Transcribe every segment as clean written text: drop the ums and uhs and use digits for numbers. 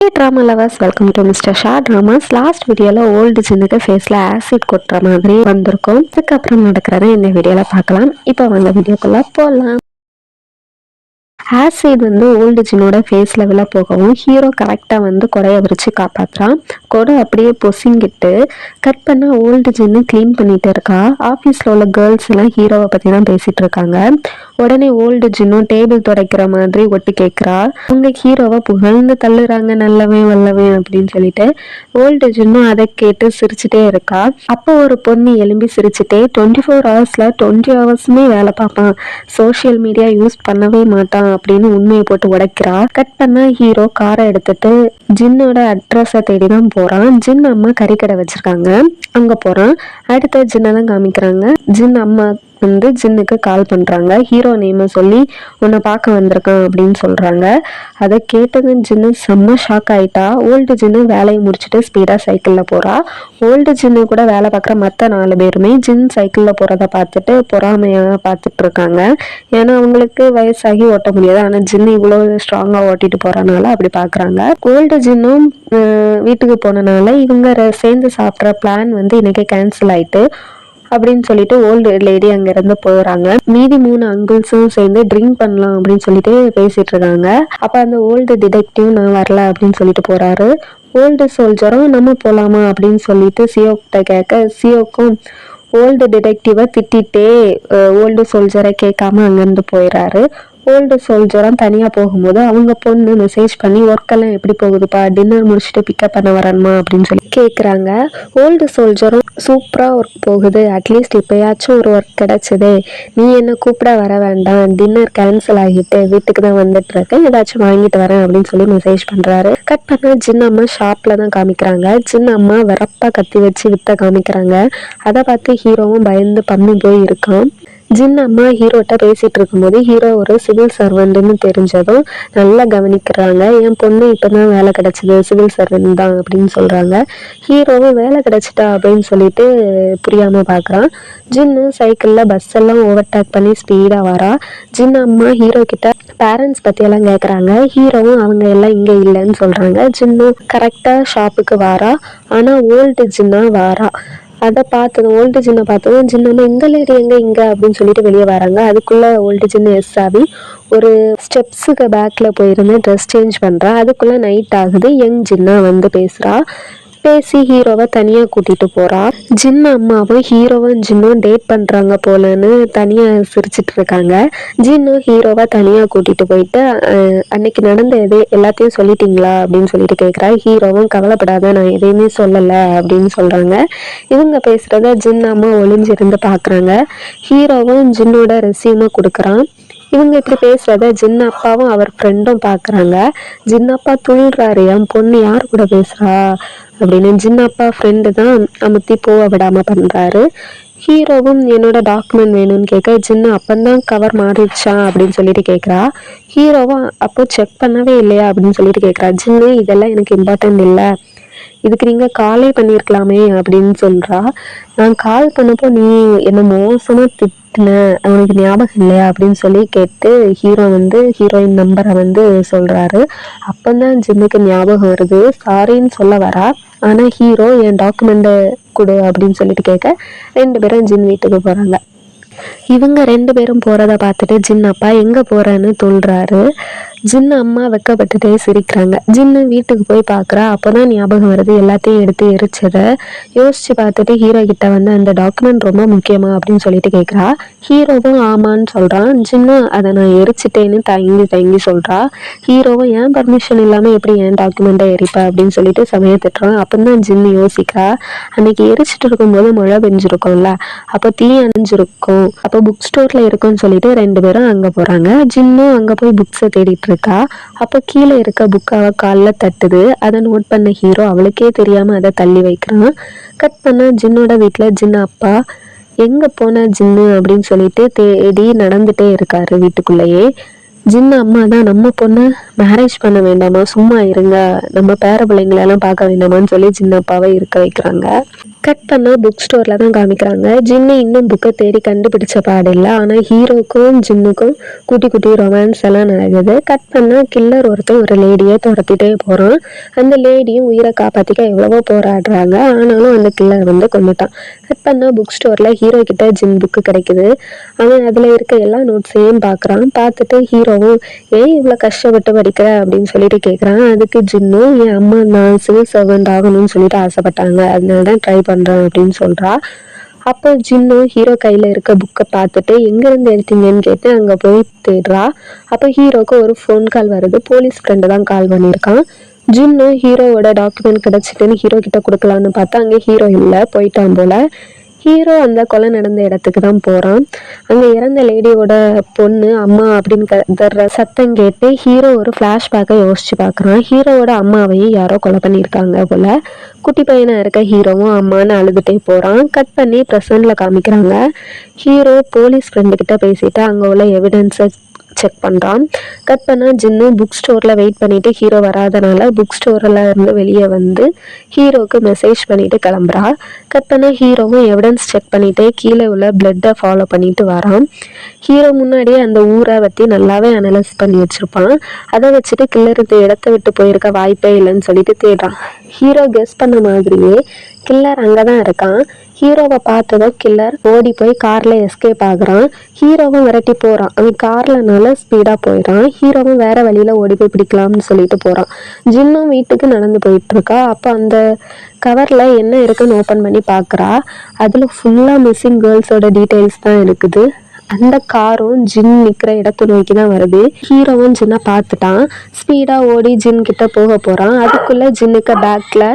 Hey drama lovers, welcome to Mr. Shah Dramas. Last வீடியோல old ஜின்னுக்கு ஃபேஸ்ல acid கொட்டுற மாதிரி வந்திருக்கும். இதுக்கப்புறம் நடக்கிறத இந்த வீடியோல பார்க்கலாம். இப்போ வந்து வீடியோக்குள்ள போகலாம். ஆசிட் வந்து ஓல்டு ஜின்னோட ஃபேஸில் விழ போகவும் ஹீரோ கரெக்டாக வந்து கொடையை விரிச்சு காப்பாற்றுறான். கொடை அப்படியே பொசிங்கிட்டு கட் பண்ண ஓல்டு ஜின்னு க்ளீன் பண்ணிட்டு இருக்கா. ஆஃபீஸில் உள்ள கேர்ள்ஸ் எல்லாம் ஹீரோவை பற்றி தான் பேசிட்டு இருக்காங்க. உடனே ஓல்டு ஜின்னும் டேபிள் துடைக்கிற மாதிரி ஒட்டு கேட்குறா. அவங்க ஹீரோவை புகழ்ந்து தள்ளுறாங்க, நல்லவே வல்லவே அப்படின்னு சொல்லிட்டு. ஓல்டு ஜின்னும் அதை கேட்டு சிரிச்சுட்டே இருக்கா. அப்போ ஒரு பொண்ணு எலும்பி சிரிச்சுட்டே 24 ஹவர்ஸில் 20 ஹவர்ஸுமே வேலை பார்ப்பான், சோஷியல் மீடியா யூஸ் பண்ணவே மாட்டான் அப்படின்னு உண்மையை போட்டு உடைக்கிறா. கட் பண்ண ஹீரோ காரை எடுத்துட்டு ஜின்னோட அட்ரஸை தேடி தான் போறான். ஜின் அம்மா கறிக்கடை வச்சிருக்காங்க, அங்க போறான். அடுத்த ஜின்னை தான் காமிக்கிறாங்க. ஜின் அம்மா வந்து ஜின்னுக்கு கால் பண்றாங்க. ஹீரோ நேமை சொல்லி உன்னை பார்க்க வந்திருக்கான் அப்படின்னு சொல்றாங்க. அதை கேட்டது ஜின்னு செம்ம ஷாக் ஆயிட்டா. ஓல்டு ஜின்னு வேலையை முடிச்சுட்டு ஸ்பீடா சைக்கிள்ல போறா. ஓல்டு ஜின்னு கூட வேலை பார்க்குற மற்ற 4 பேருமே ஜின் சைக்கிள்ல போறதை பார்த்துட்டு பொறாமையா பார்த்துட்டு இருக்காங்க. ஏன்னா அவங்களுக்கு வயசாகி ஓட்ட முடியாது, ஆனா ஜின்னு இவ்வளோ ஸ்ட்ராங்கா ஓட்டிட்டு போறனால அப்படி பாக்குறாங்க. ஓல்டு ஜின்னும் வீட்டுக்கு போனனால இவங்க சேர்ந்து சாப்பிட்ற பிளான் வந்து இன்னைக்கு கேன்சல் ஆயிட்டு அப்படின்னு சொல்லிட்டு ஓல்டு லேடி அங்கிருந்து போறாங்க. மீதி 3 அங்கிள்ஸும் சேர்ந்து ட்ரிங்க் பண்ணலாம் அப்படின்னு சொல்லிட்டு பேசிட்டு இருக்காங்க. அப்ப அந்த ஓல்டு டிடெக்டிவ் நான் வரல அப்படின்னு சொல்லிட்டு போறாரு. ஓல்டு சோல்ஜரும் நம்ம போலாமா அப்படின்னு சொல்லிட்டு சியோக்கிட்ட கேட்க, சியோக்கும் ஓல்டு டிடெக்டிவை திட்டிகிட்டே ஓல்டு சோல்ஜரை கேட்காம அங்கேருந்து போயிடுறாரு. ஓல்டு சோல்ஜரும் தனியாக போகும்போது அவங்க பொண்ணு மெசேஜ் பண்ணி ஒர்க்கெல்லாம் எப்படி போகுதுப்பா, டின்னர் முடிச்சுட்டு பிக்கப் பண்ண வரணுமா அப்படின்னு சொல்லி கேட்குறாங்க. ஓல்டு சோல்ஜரும் சூப்பராக ஒர்க் போகுது, அட்லீஸ்ட் இப்போயாச்சும் ஒரு ஒர்க் கிடச்சிது, நீ என்ன கூப்பிட வர வேண்டாம், டின்னர் கேன்சல் ஆகிட்டு வீட்டுக்கு தான் வந்துட்டு இருக்கேன், ஏதாச்சும் வாங்கிட்டு வரேன் அப்படின்னு சொல்லி மெசேஜ் பண்ணுறாரு. கட் பண்ண ஜின் அம்மா ஷாப்பில் தான் காமிக்கிறாங்க. ஜின் அம்மா வரப்பாக கத்தி வச்சு வித்த காமிக்கிறாங்க. அதை பார்த்து ஹீரோவும் பயந்து பண்ணி போய் இருக்கான். ஜின் அம்மா ஹீரோட்ட பேசிட்டு இருக்கும்போது ஹீரோ ஒரு சிவில் சர்வெண்ட்னு தெரிஞ்சதும் நல்லா கவனிக்கிறாங்க. என் பொண்ணு இப்போதான் வேலை கிடைச்சது, சிவில் சர்வெண்ட் தான் அப்படின்னு சொல்றாங்க. ஹீரோவும் வேலை கிடைச்சிட்டா அப்படின்னு சொல்லிட்டு புரியாம பாக்குறான். ஜின்னு சைக்கிள்ல பஸ் எல்லாம் ஓவர்டேக் பண்ணி ஸ்பீடா வரா. ஜின் அம்மா ஹீரோ கிட்ட பேரண்ட்ஸ் பத்தி எல்லாம் கேக்குறாங்க. ஹீரோவும் அவங்க எல்லாம் இங்க இல்லைன்னு சொல்றாங்க. ஜின்னு கரெக்டா ஷாப்புக்கு வாரா, ஆனா ஓல்டு ஜின்னா வாரா. அதை பார்த்ததும் ஓல்டு ஜின்னை பார்த்ததும் ஜின்னம்மா எங்க லேடி எங்க இங்க அப்படின்னு சொல்லிட்டு வெளியே வராங்க. அதுக்குள்ள ஓல்டு ஜின்னு எஸ் ஆகி ஒரு ஸ்டெப்ஸுக்கு பேக்ல போயிருந்து ட்ரெஸ் சேஞ்ச் பண்றா. அதுக்குள்ள நைட் ஆகுது. யங் ஜின்னா வந்து பேசுறா. பேசி ஹீரோவை தனியா கூட்டிட்டு போறா. ஜின் அம்மாவும் ஹீரோவும் ஜின்னும் டேட் பண்றாங்க போலன்னு தனியா சிரிச்சிட்டு இருக்காங்க. ஜின்னும் ஹீரோவை தனியா கூட்டிட்டு போயிட்டு அன்னைக்கு நடந்த எல்லாத்தையும் சொல்லிட்டீங்களா அப்படின்னு சொல்லிட்டு கேட்குறா. ஹீரோவும் கவலைப்படாத, நான் எதையுமே சொல்லலை அப்படின்னு சொல்றாங்க. இவங்க பேசுறத ஜின் அம்மா ஒளிஞ்சிருந்து பாக்குறாங்க. ஹீரோவும் ஜின்னோட ரெஸ்யூமை கொடுக்குறான். இவங்க இப்படி பேசுறத ஜின் அப்பாவும் அவர் ஃப்ரெண்டும் பாக்குறாங்க. ஜின் அப்பா துள்ளுறாரு, என் பொண்ணு யார் கூட பேசுறா அப்படின்னு. ஜின் அப்பா ஃப்ரெண்டு தான் அமுத்தி போக விடாம பண்றாரு. ஹீரோவும் என்னோட டாக்குமெண்ட் வேணும்னு கேட்க, ஜின்னு அப்பந்தான் கவர் மாறிடுச்சா அப்படின்னு சொல்லிட்டு கேட்குறா. ஹீரோவும் அப்போ செக் பண்ணவே இல்லையா அப்படின்னு சொல்லிட்டு கேட்குறா. ஜின்னு இதெல்லாம் எனக்கு இம்பார்ட்டன்ட் இல்லை, இதுக்கு நீங்க காலே பண்ணியிருக்கலாமே அப்படின்னு சொல்றா. நான் கால் பண்ணப்போ நீ என்ன மோசமா திட்டின, அவனுக்கு ஞாபகம் இல்லையா அப்படின்னு சொல்லி கேட்டு ஹீரோ வந்து ஹீரோயின் நம்பரை வந்து சொல்றாரு. அப்பந்தான் ஜின்னுக்கு ஞாபகம் வருது. சாரின்னு சொல்ல வரா. ஆனா ஹீரோ என் டாக்குமெண்ட்டை கொடு அப்படின்னு சொல்லிட்டு கேட்க 2 பேரும் ஜின் வீட்டுக்கு போறாங்க. இவங்க 2 பேரும் போறத பார்த்துட்டு ஜின் அப்பா எங்க போறேன்னு சொல்றாரு. ஜின்னு அம்மா வெக்கப்பட்டுட்டே சிரிக்கிறாங்க. ஜின்னு வீட்டுக்கு போய் பார்க்குறா. அப்போதான் ஞாபகம் வருது எல்லாத்தையும் எடுத்து எரிச்சதை. யோசிச்சு பார்த்துட்டு ஹீரோ கிட்ட வந்து அந்த டாக்குமெண்ட் ரொம்ப முக்கியமா அப்படின்னு சொல்லிட்டு கேட்குறா. ஹீரோவும் ஆமான்னு சொல்றான். ஜின்னு அதை நான் எரிச்சிட்டேன்னு தயங்கி சொல்றா. ஹீரோவும் ஏன் பர்மிஷன் இல்லாமல் எப்படி என் டாக்குமெண்ட்டை எரிப்பா அப்படின்னு சொல்லிட்டு சமய திட்டுறான். அப்போதான் ஜின்னு யோசிக்கிறா, அன்னைக்கு எரிச்சிட்டு இருக்கும்போது மழை பெஞ்சிருக்கும்ல, அப்போ தீ அணிஞ்சிருக்கும், அப்போ புக் ஸ்டோர்ல இருக்கும்னு சொல்லிட்டு 2 பேரும் அங்க போறாங்க. ஜின்னும் அங்க போய் புக்ஸை தேடிட்டு இருக்கா. அப்ப கீழே இருக்க புக் அவ காலில் தட்டுது. அதை நோட் பண்ண ஹீரோ அவளுக்கே தெரியாம அதை தள்ளி வைக்கிறான். கட் பண்ண ஜின்னோட வீட்டுல ஜின் அப்பா எங்க போன ஜின்னு அப்படின்னு சொல்லிட்டு தேடி நடந்துட்டே இருக்காரு வீட்டுக்குள்ளேயே. ஜின் அம்மா தான் நம்ம பொண்ணு மேரேஜ் பண்ண வேண்டாமா, சும்மா இருங்க, நம்ம பேர பிள்ளைங்களெல்லாம் பார்க்க வேண்டாமான்னு சொல்லி ஜின் அப்பாவை இருக்க வைக்கிறாங்க. கட் பண்ணால் புக் ஸ்டோரில் தான் காமிக்கிறாங்க. ஜின்னு இன்னும் புக்கை தேடி கண்டுபிடிச்ச பாடில்லை. ஆனால் ஹீரோக்கும் ஜின்னுக்கும் குட்டி குட்டி ரொமான்ஸ் எல்லாம் நடக்குது. கட் பண்ணால் கில்லர் ஒருத்தர் ஒரு லேடியை துரத்திட்டே போகிறான். அந்த லேடியும் உயிரை காப்பாற்றிக்க எவ்வளவோ போராடுறாங்க. ஆனாலும் அந்த கில்லர் வந்து கொண்டுட்டான். கட் பண்ணால் புக் ஸ்டோரில் ஹீரோ கிட்ட ஜின் புக்கு கிடைக்குது. அவன் அதில் இருக்க எல்லா நோட்ஸையும் பார்க்குறான். பார்த்துட்டு ஹீரோவும் ஏன் இவ்வளோ கஷ்டப்பட்டு படிக்கிற அப்படின்னு சொல்லிட்டு கேட்குறான். அதுக்கு ஜின்னும் என் அம்மா நான் சிவில் சர்வெண்ட் ஆகணும்னு சொல்லிட்டு ஆசைப்பட்டாங்க, அதனால தான் ட்ரை பண்ணுறேன் அப்படின்னு சொல்கிறா. அப்போ ஜின்னும் ஹீரோ கையில் இருக்க புக்கை பார்த்துட்டு எங்கேருந்து எடுத்தீங்கன்னு கேட்டு அங்கே போய் தேடுறா. அப்போ ஹீரோக்கு ஒரு ஃபோன் கால் வருது. போலீஸ் ஃப்ரெண்டு தான் கால் பண்ணியிருக்கான். ஜின்னும் ஹீரோவோட டாக்குமெண்ட் கிடச்சிட்டுன்னு ஹீரோ கிட்ட கொடுக்கலான்னு பார்த்தா அங்கே ஹீரோ இல்லை, போயிட்டான் போல. ஹீரோ அந்த கொலை நடந்த இடத்துக்கு தான் போகிறான். அங்கே இறந்த லேடியோட பொண்ணு அம்மா அப்படின்னு கதற சத்தம் கேட்டு ஹீரோ ஒரு ஃப்ளாஷ்பேக்கை யோசிச்சு பார்க்குறான். ஹீரோவோட அம்மாவையும் யாரோ கொலை பண்ணியிருக்காங்க போல. குட்டி பையனாக இருக்க ஹீரோவும் அம்மான்னு அழுதுகிட்டே போகிறான். கட் பண்ணி ப்ரெசண்டில் காமிக்கிறாங்க. ஹீரோ போலீஸ் ஃப்ரெண்டுக்கிட்ட பேசிட்டு அங்கே உள்ள எவிடன்ஸை செக் பண்ணுறான். கட் பண்ணால் ஜின்னு புக் ஸ்டோரில் வெயிட் பண்ணிவிட்டு ஹீரோ வராதனால புக் ஸ்டோரில் இருந்து வெளியே வந்து ஹீரோவுக்கு மெசேஜ் பண்ணிவிட்டு கிளம்புறா. கட் பண்ணால் ஹீரோவும் எவிடன்ஸ் செக் பண்ணிவிட்டு கீழே உள்ள பிளட்டை ஃபாலோ பண்ணிட்டு வரான். ஹீரோ முன்னாடியே அந்த ஊரை பற்றி நல்லாவே அனலைஸ் பண்ணி வச்சுருப்பான். அதை வச்சுட்டு கில்லர் இந்த இடத்த விட்டு போயிருக்க வாய்ப்பே இல்லைன்னு சொல்லிட்டு தேடுறான். ஹீரோ கெஸ் பண்ண மாதிரியே கில்லர் அங்கே தான் இருக்கான். ஹீரோவை பார்த்ததும் கில்லர் ஓடி போய் காரில் எஸ்கேப் ஆகுறான். ஹீரோவும் விரட்டி போகிறான். அவன் காரில் நல்லா ஸ்பீடாக போயிடான். ஹீரோவும் வேறு வழியில் ஓடி போய் பிடிக்கலாம்னு சொல்லிட்டு போகிறான். ஜின்னும் வீட்டுக்கு நடந்து போயிட்டுருக்கா. அப்போ அந்த கவரில் என்ன இருக்குன்னு ஓப்பன் பண்ணி பார்க்குறா. அதில் ஃபுல்லாக மிஸ்ஸிங் கேர்ள்ஸோட டீட்டெயில்ஸ் தான் இருக்குது. அந்த காரும் ஜின் நிற்கிற இடத்தை நோக்கி தான் வருது. ஹீரோவும் ஜின்னை பார்த்துட்டான். ஸ்பீடாக ஓடி ஜின் கிட்ட போக போகிறான். அதுக்குள்ளே ஜின்னுக்கு பேக்கில்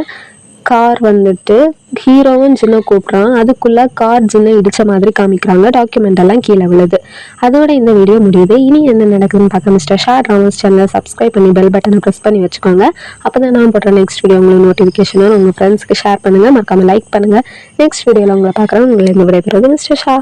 கார் வந்துட்டு ஹீரோவும் ஜின்னை கூப்பிட்றான். அதுக்குள்ளே கார் ஜின்னை இடித்த மாதிரி காமிக்கிறாங்க. டாக்குமெண்ட் எல்லாம் கீழே விழுது. அதோட இந்த வீடியோ முடியுது. இனி என்ன நடக்குதுன்னு பார்க்க மிஸ்டர் ஷா ட்ராமாஸ் சேனலை சப்ஸ்கிரைப் பண்ணி பெல் பட்டனை ப்ரெஸ் பண்ணி வச்சுக்கோங்க. அப்போ தான் நான் போடுற நெக்ஸ்ட் வீடியோ உங்களுக்கு நோட்டிஃபிகேஷனாக உங்கள் ஃப்ரெண்ட்ஸ்க்கு ஷேர் பண்ணுங்கள். மறக்காமல் லைக் பண்ணுங்கள். நெக்ஸ்ட் வீடியோவில் உங்களை பார்க்குறேன். உங்களை இந்த விடைபெறுவது மிஸ்டர் ஷா.